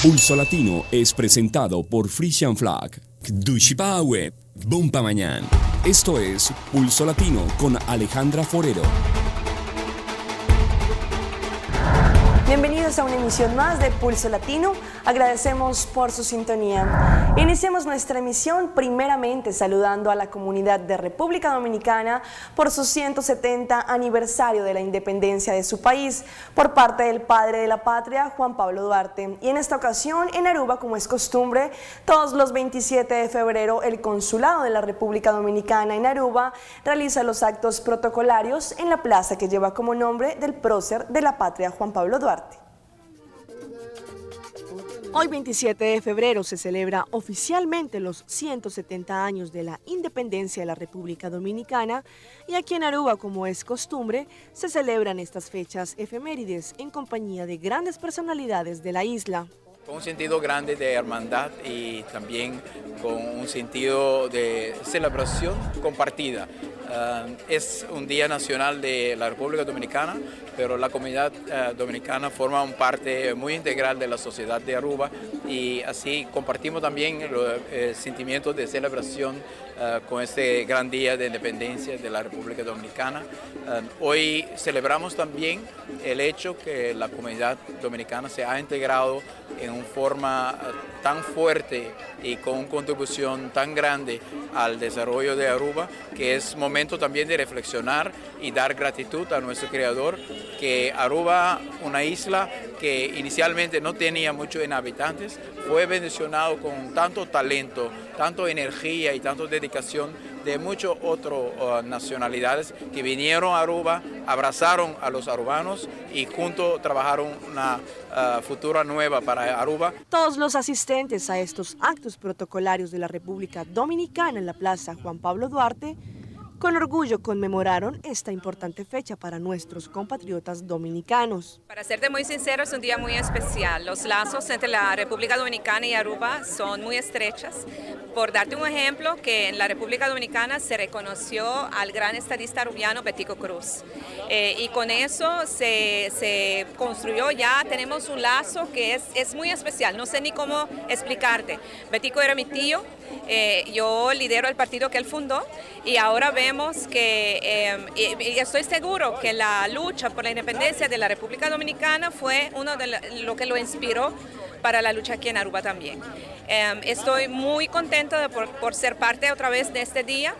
Pulso Latino es presentado por Frisian Flag, Dushipawe, Bompa Mañana. Esto es Pulso Latino con Alejandra Forero. Bienvenidos a una emisión más de Pulso Latino. Agradecemos por su sintonía. Iniciemos nuestra emisión primeramente saludando a la comunidad de República Dominicana por su 170 aniversario de la independencia de su país por parte del padre de la patria, Juan Pablo Duarte. Y en esta ocasión, en Aruba, como es costumbre, todos los 27 de febrero, el Consulado de la República Dominicana en Aruba realiza los actos protocolarios en la plaza que lleva como nombre del prócer de la patria, Juan Pablo Duarte. Hoy 27 de febrero se celebra oficialmente los 170 años de la independencia de la República Dominicana y aquí en Aruba, como es costumbre, se celebran estas fechas efemérides en compañía de grandes personalidades de la isla. Con un sentido grande de hermandad y también con un sentido de celebración compartida. Es un día nacional de la República Dominicana, pero la comunidad dominicana forma una parte muy integral de la sociedad de Aruba y así compartimos también los sentimientos de celebración con este gran día de independencia de la República Dominicana. Hoy celebramos también el hecho que la comunidad dominicana se ha integrado en una forma tan fuerte y con una contribución tan grande al desarrollo de Aruba, que es momento también de reflexionar y dar gratitud a nuestro creador, que Aruba, una isla que inicialmente no tenía muchos habitantes, fue bendicionado con tanto talento, tanto energía y tanta dedicación de muchas otras nacionalidades que vinieron a Aruba, abrazaron a los arubanos y juntos trabajaron una futura nueva para Aruba. Todos los asistentes a estos actos protocolarios de la República Dominicana en la Plaza Juan Pablo Duarte con orgullo conmemoraron esta importante fecha para nuestros compatriotas dominicanos. Para serte muy sincero, es un día muy especial. Los lazos entre la República Dominicana y Aruba son muy estrechas. Por darte un ejemplo, que en la República Dominicana se reconoció al gran estadista arubiano Betico Cruz. Y con eso se construyó ya, tenemos un lazo que es muy especial, no sé ni cómo explicarte. Betico era mi tío, yo lidero el partido que él fundó y ahora vemos que, y estoy seguro que la lucha por la independencia de la República Dominicana fue uno de lo que lo inspiró para la lucha aquí en Aruba también. Estoy muy contenta por ser parte otra vez de este día.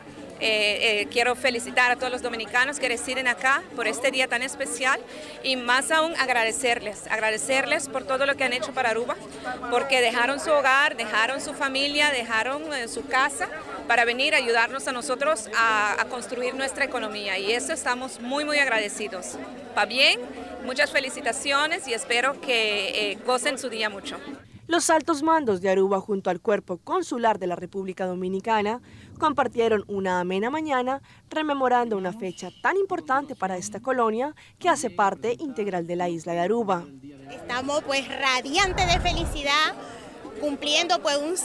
Quiero felicitar a todos los dominicanos que residen acá por este día tan especial y más aún agradecerles por todo lo que han hecho para Aruba, porque dejaron su hogar, dejaron su familia, dejaron su casa para venir a ayudarnos a nosotros a construir nuestra economía y eso estamos muy muy agradecidos. Va bien, muchas felicitaciones y espero que gocen su día mucho. Los altos mandos de Aruba junto al Cuerpo Consular de la República Dominicana compartieron una amena mañana rememorando una fecha tan importante para esta colonia que hace parte integral de la isla de Aruba. Estamos pues radiantes de felicidad cumpliendo pues un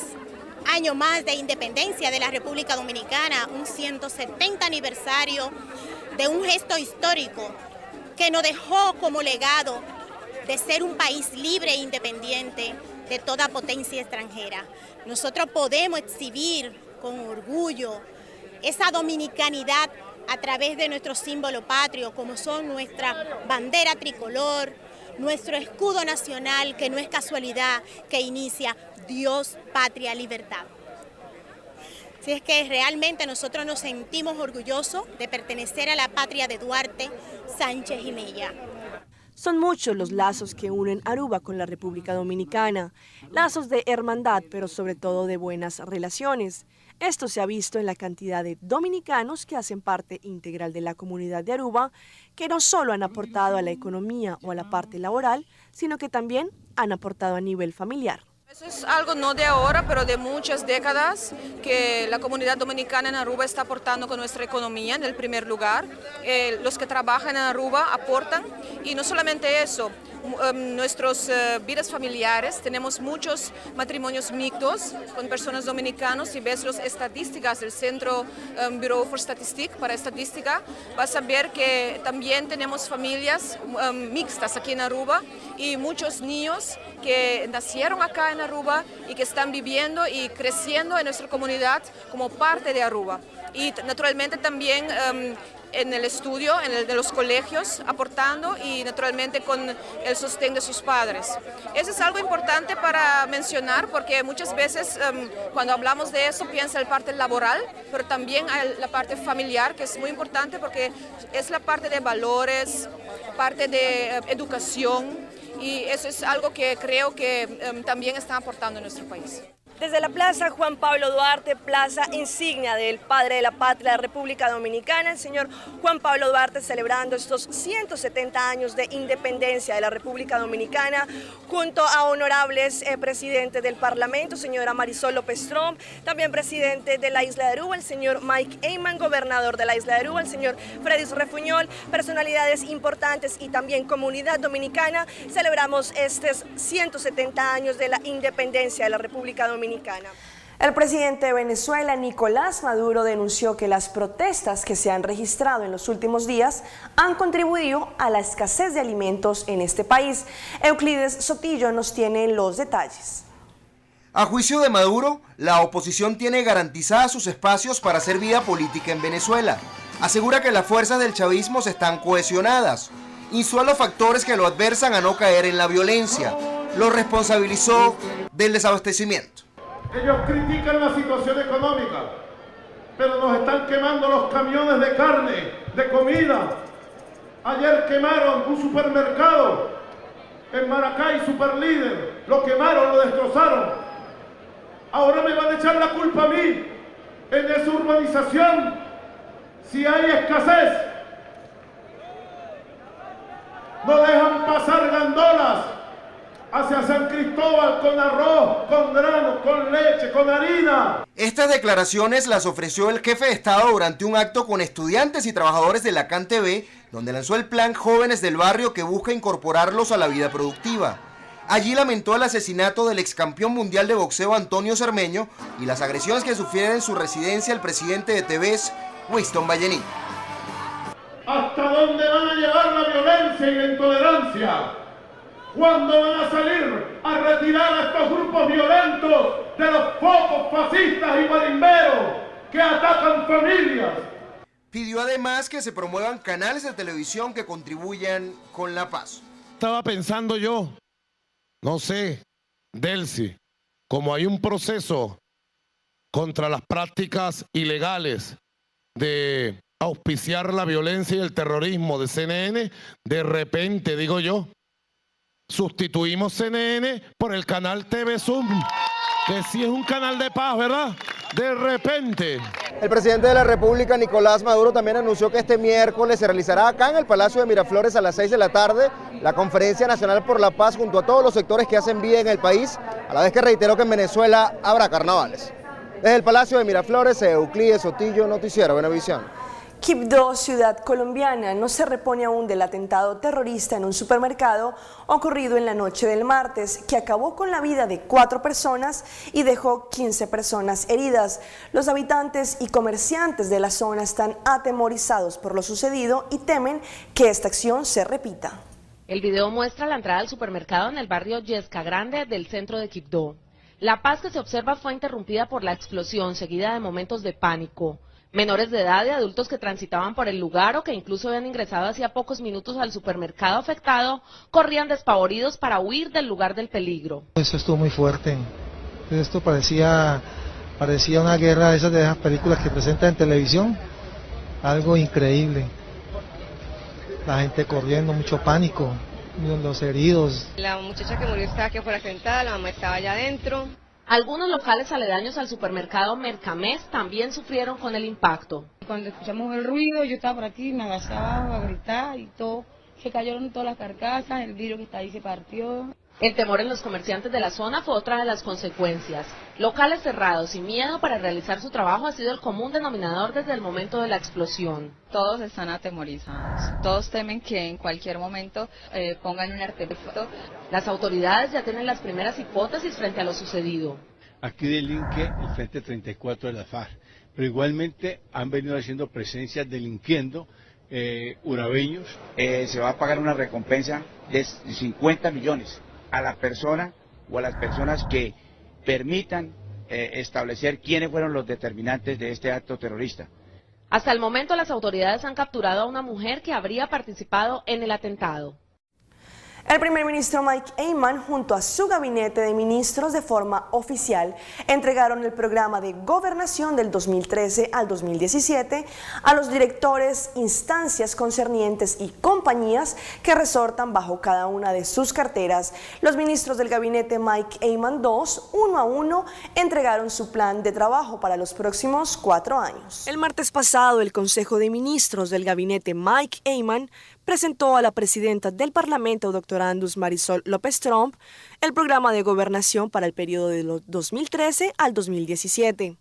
año más de independencia de la República Dominicana, un 170 aniversario de un gesto histórico que nos dejó como legado de ser un país libre e independiente de toda potencia extranjera. Nosotros podemos exhibir con orgullo esa dominicanidad a través de nuestro símbolo patrio, como son nuestra bandera tricolor, nuestro escudo nacional, que no es casualidad, que inicia Dios, patria, libertad. Así es que realmente nosotros nos sentimos orgullosos de pertenecer a la patria de Duarte, Sánchez y Mella. Son muchos los lazos que unen Aruba con la República Dominicana, lazos de hermandad, pero sobre todo de buenas relaciones. Esto se ha visto en la cantidad de dominicanos que hacen parte integral de la comunidad de Aruba, que no solo han aportado a la economía o a la parte laboral, sino que también han aportado a nivel familiar. Eso es algo no de ahora, pero de muchas décadas que la comunidad dominicana en Aruba está aportando con nuestra economía en el primer lugar. Los que trabajan en Aruba aportan y no solamente eso, nuestras vidas familiares. Tenemos muchos matrimonios mixtos con personas dominicanos. Si ves las estadísticas del Centro Bureau for Statistics para estadística, vas a ver que también tenemos familias mixtas aquí en Aruba y muchos niños que nacieron acá en Aruba y que están viviendo y creciendo en nuestra comunidad como parte de Aruba. Y naturalmente también en el estudio, de los colegios, aportando y naturalmente con el sostén de sus padres. Eso es algo importante para mencionar porque muchas veces cuando hablamos de eso piensa en la parte laboral, pero también hay la parte familiar, que es muy importante porque es la parte de valores, parte de educación, y eso es algo que creo que también están aportando en nuestro país. Desde la Plaza Juan Pablo Duarte, plaza insignia del padre de la patria de la República Dominicana, el señor Juan Pablo Duarte, celebrando estos 170 años de independencia de la República Dominicana, junto a honorables presidentes del Parlamento, señora Marisol López Trump, también presidente de la Isla de Aruba, el señor Mike Eyman, gobernador de la Isla de Aruba, el señor Freddy Refuñol, personalidades importantes y también comunidad dominicana. Celebramos estos 170 años de la independencia de la República Dominicana. El presidente de Venezuela, Nicolás Maduro, denunció que las protestas que se han registrado en los últimos días han contribuido a la escasez de alimentos en este país. Euclides Sotillo nos tiene los detalles. A juicio de Maduro, la oposición tiene garantizados sus espacios para hacer vida política en Venezuela. Asegura que las fuerzas del chavismo están cohesionadas. Instó a los factores que lo adversan a no caer en la violencia. Lo responsabilizó del desabastecimiento. Ellos critican la situación económica, pero nos están quemando los camiones de carne, de comida. Ayer quemaron un supermercado en Maracay, Superlíder. Lo quemaron, lo destrozaron. Ahora me van a echar la culpa a mí. En esa urbanización, si hay escasez, no dejan pasar gandolas hacia San Cristóbal con arroz, con grano, con leche, con harina. Estas declaraciones las ofreció el jefe de Estado durante un acto con estudiantes y trabajadores de la CanTV, donde lanzó el plan Jóvenes del Barrio que busca incorporarlos a la vida productiva. Allí lamentó el asesinato del excampeón mundial de boxeo Antonio Cermeño y las agresiones que sufriera en su residencia el presidente de TVS, Winston Vallenilla. ¿Hasta dónde van a llevar la violencia y la intolerancia? ¿Cuándo van a salir a retirar a estos grupos violentos de los focos fascistas y marimberos que atacan familias? Pidió además que se promuevan canales de televisión que contribuyan con la paz. Estaba pensando yo, no sé, Delcy, como hay un proceso contra las prácticas ilegales de auspiciar la violencia y el terrorismo de CNN, de repente, digo yo, sustituimos CNN por el canal TV Zoom, que sí es un canal de paz, ¿verdad? De repente. El presidente de la República, Nicolás Maduro, también anunció que este miércoles se realizará acá en el Palacio de Miraflores a las 6 de la tarde la Conferencia Nacional por la Paz junto a todos los sectores que hacen vida en el país, a la vez que reiteró que en Venezuela habrá carnavales. Desde el Palacio de Miraflores, Euclides Sotillo, Noticiero Venevisión. Quibdó, ciudad colombiana, no se repone aún del atentado terrorista en un supermercado ocurrido en la noche del martes, que acabó con la vida de 4 personas y dejó 15 personas heridas. Los habitantes y comerciantes de la zona están atemorizados por lo sucedido y temen que esta acción se repita. El video muestra la entrada al supermercado en el barrio Yesca Grande del centro de Quibdó. La paz que se observa fue interrumpida por la explosión, seguida de momentos de pánico. Menores de edad y adultos que transitaban por el lugar o que incluso habían ingresado hacía pocos minutos al supermercado afectado, corrían despavoridos para huir del lugar del peligro. Eso estuvo muy fuerte. Esto parecía una guerra de esas películas que presentan en televisión. Algo increíble. La gente corriendo, mucho pánico, los heridos. La muchacha que murió estaba aquí afuera sentada, la mamá estaba allá adentro. Algunos locales aledaños al supermercado Mercamés también sufrieron con el impacto. Cuando escuchamos el ruido, yo estaba por aquí, me agachaba a gritar y todo. Se cayeron todas las carcasas, el vidrio que está ahí se partió. El temor en los comerciantes de la zona fue otra de las consecuencias. Locales cerrados y miedo para realizar su trabajo ha sido el común denominador desde el momento de la explosión. Todos están atemorizados, todos temen que en cualquier momento pongan un artefacto. Las autoridades ya tienen las primeras hipótesis frente a lo sucedido. Aquí delinque el Frente 34 de la FARC, pero igualmente han venido haciendo presencia delinquiendo urabeños. Se va a pagar una recompensa de 50 millones a la persona o a las personas que permitan establecer quiénes fueron los determinantes de este acto terrorista. Hasta el momento las autoridades han capturado a una mujer que habría participado en el atentado. El primer ministro Mike Eyman junto a su gabinete de ministros de forma oficial entregaron el programa de gobernación del 2013 al 2017 a los directores, instancias concernientes y compañías que resortan bajo cada una de sus carteras. Los ministros del gabinete Mike Eyman II, uno a uno, entregaron su plan de trabajo para los próximos 4 años. El martes pasado, el Consejo de Ministros del gabinete Mike Eyman presentó a la presidenta del Parlamento, doctorandus Marisol López Tromp, el programa de gobernación para el periodo de 2013 al 2017.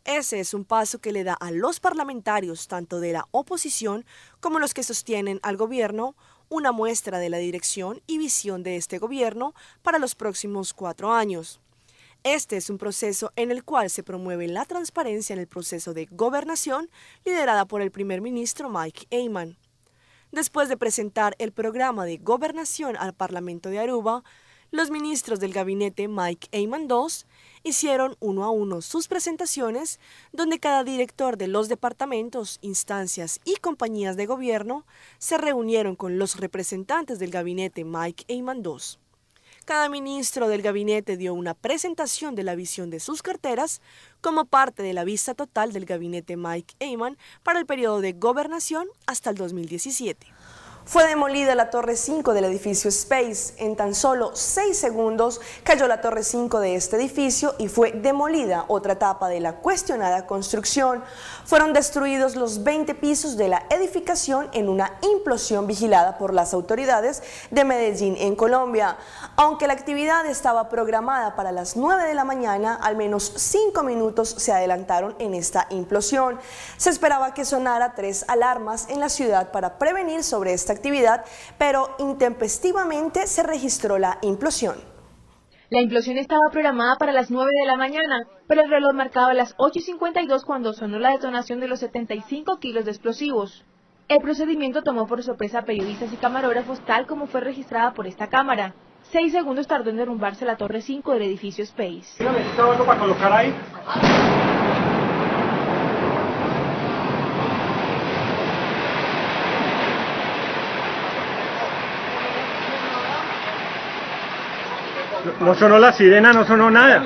Ese es un paso que le da a los parlamentarios, tanto de la oposición como los que sostienen al gobierno, una muestra de la dirección y visión de este gobierno para los próximos 4 años. Este es un proceso en el cual se promueve la transparencia en el proceso de gobernación liderada por el primer ministro Mike Eyman. Después de presentar el programa de gobernación al Parlamento de Aruba, los ministros del gabinete Mike Eyman II hicieron uno a uno sus presentaciones, donde cada director de los departamentos, instancias y compañías de gobierno se reunieron con los representantes del gabinete Mike Eyman II. Cada ministro del gabinete dio una presentación de la visión de sus carteras como parte de la vista total del gabinete Mike Eyman para el periodo de gobernación hasta el 2017. Fue demolida la torre 5 del edificio Space. En tan solo 6 segundos cayó la torre 5 de este edificio y fue demolida otra etapa de la cuestionada construcción. Fueron destruidos los 20 pisos de la edificación en una implosión vigilada por las autoridades de Medellín, en Colombia. Aunque la actividad estaba programada para las 9 de la mañana, al menos 5 minutos se adelantaron en esta implosión. Se esperaba que sonara 3 alarmas en la ciudad para prevenir sobre esta actividad, pero intempestivamente se registró la implosión. La implosión estaba programada para las 9 de la mañana, pero el reloj marcaba las 8:52 cuando sonó la detonación de los 75 kilos de explosivos. El procedimiento tomó por sorpresa a periodistas y camarógrafos, tal como fue registrada por esta cámara. 6 segundos tardó en derrumbarse la torre 5 del edificio Space. ¿Necesitaba algo para colocar ahí? No sonó la sirena, no sonó nada.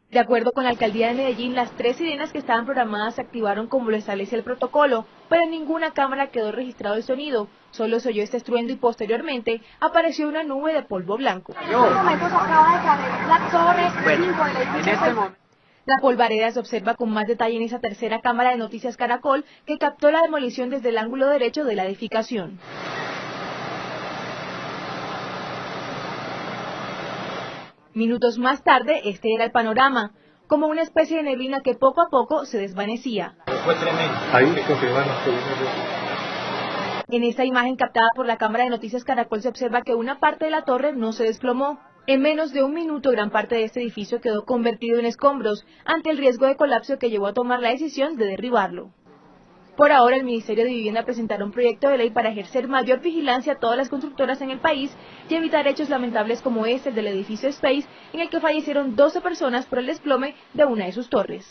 De acuerdo con la alcaldía de Medellín, las 3 sirenas que estaban programadas se activaron como lo establece el protocolo, pero en ninguna cámara quedó registrado el sonido. Solo se oyó este estruendo y posteriormente apareció una nube de polvo blanco. En estos momentos acaba de caer la torre 5 del edificio. La polvareda se observa con más detalle en esa tercera cámara de Noticias Caracol que captó la demolición desde el ángulo derecho de la edificación. Minutos más tarde, este era el panorama, como una especie de neblina que poco a poco se desvanecía. En esta imagen captada por la cámara de Noticias Caracol se observa que una parte de la torre no se desplomó. En menos de un minuto, gran parte de este edificio quedó convertido en escombros, ante el riesgo de colapso que llevó a tomar la decisión de derribarlo. Por ahora, el Ministerio de Vivienda presentará un proyecto de ley para ejercer mayor vigilancia a todas las constructoras en el país y evitar hechos lamentables como este, el del edificio Space, en el que fallecieron 12 personas por el desplome de una de sus torres.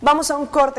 Vamos a un corte.